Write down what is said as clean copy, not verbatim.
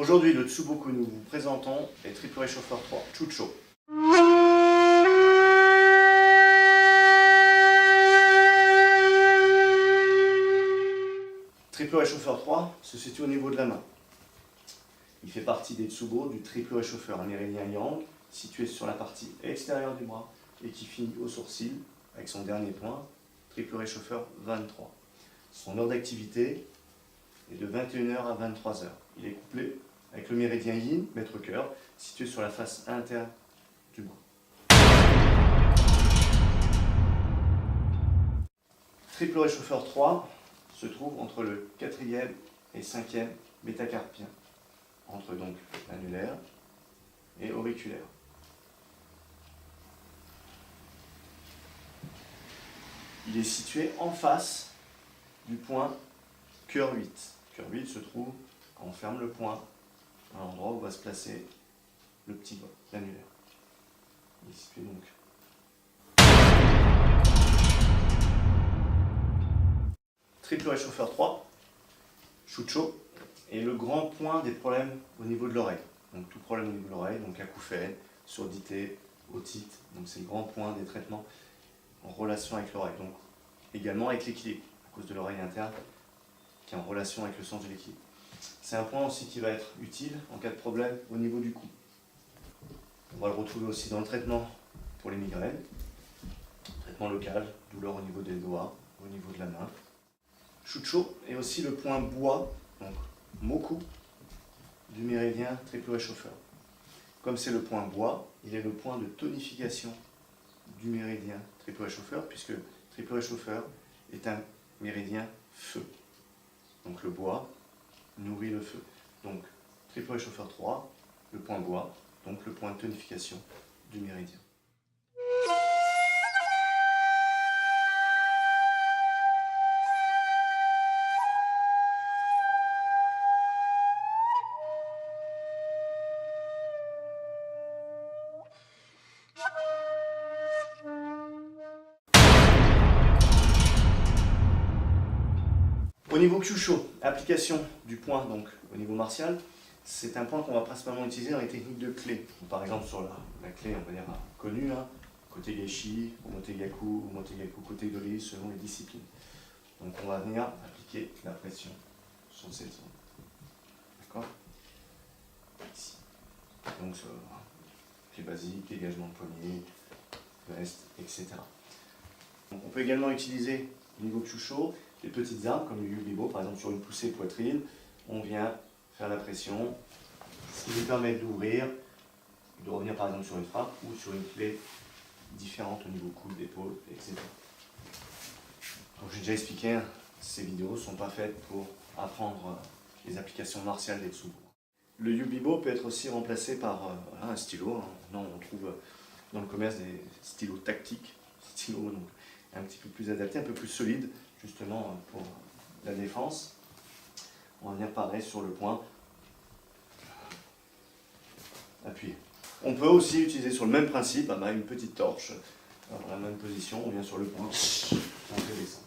Aujourd'hui, le tsubo que nous vous présentons est triple réchauffeur 3, Chucho. Triple réchauffeur 3 se situe au niveau de la main. Il fait partie des tsubo du triple réchauffeur méridien yang, situé sur la partie extérieure du bras et qui finit au sourcil avec son dernier point, triple réchauffeur 23. Son heure d'activité est de 21h à 23h. Il est couplé avec le méridien yin, maître-cœur, situé sur la face interne du bras. Triple réchauffeur 3 se trouve entre le 4e et 5e métacarpien, entre donc annulaire et auriculaire. Il est situé en face du point cœur 8. Cœur 8 se trouve, quand on ferme le point, à l'endroit où va se placer le petit doigt, l'annulaire. Il est situé donc. Triple réchauffeur 3, Chucho, est le grand point des problèmes au niveau de l'oreille. Donc tout problème au niveau de l'oreille, donc acouphène, surdité, otite, donc c'est le grand point des traitements en relation avec l'oreille. Donc également avec l'équilibre, à cause de l'oreille interne, qui est en relation avec le sens de l'équilibre. C'est un point aussi qui va être utile en cas de problème au niveau du cou. On va le retrouver aussi dans le traitement pour les migraines, traitement local, douleur au niveau des doigts, au niveau de la main. Chucho est aussi le point bois, donc moku, du méridien triple réchauffeur. Comme c'est le point bois, il est le point de tonification du méridien triple réchauffeur, puisque triple réchauffeur est un méridien feu. Donc le bois nourrit le feu. Donc triple réchauffeur 3, le point bois, donc le point de tonification du méridien. Au niveau Kyusho, application du point donc au niveau martial, c'est un point qu'on va principalement utiliser dans les techniques de clé. Par exemple sur la clé, on va dire connue, hein, côté Geshi, Motegaku, côté Dori, selon les disciplines. Donc on va venir appliquer la pression sur cette zone. D'accord? Ici. Donc clé basique, dégagement de poignet, veste, etc. Donc, on peut également utiliser au niveau Kyusho des petites armes comme le Yubibo, par exemple sur une poussée poitrine, on vient faire la pression, ce qui nous permet d'ouvrir, de revenir par exemple sur une frappe ou sur une clé différente au niveau coude, épaule, etc. Comme j'ai déjà expliqué, ces vidéos ne sont pas faites pour apprendre les applications martiales des tsubo. Le Yubibo peut être aussi remplacé par un stylo. Maintenant, on trouve dans le commerce des stylos tactiques, stylos donc un petit peu plus adaptés, un peu plus solides, justement pour la défense. On va venir pareil sur le point, appuyer. On peut aussi utiliser sur le même principe une petite torche, dans la même position, on vient sur le point, on fait descendre.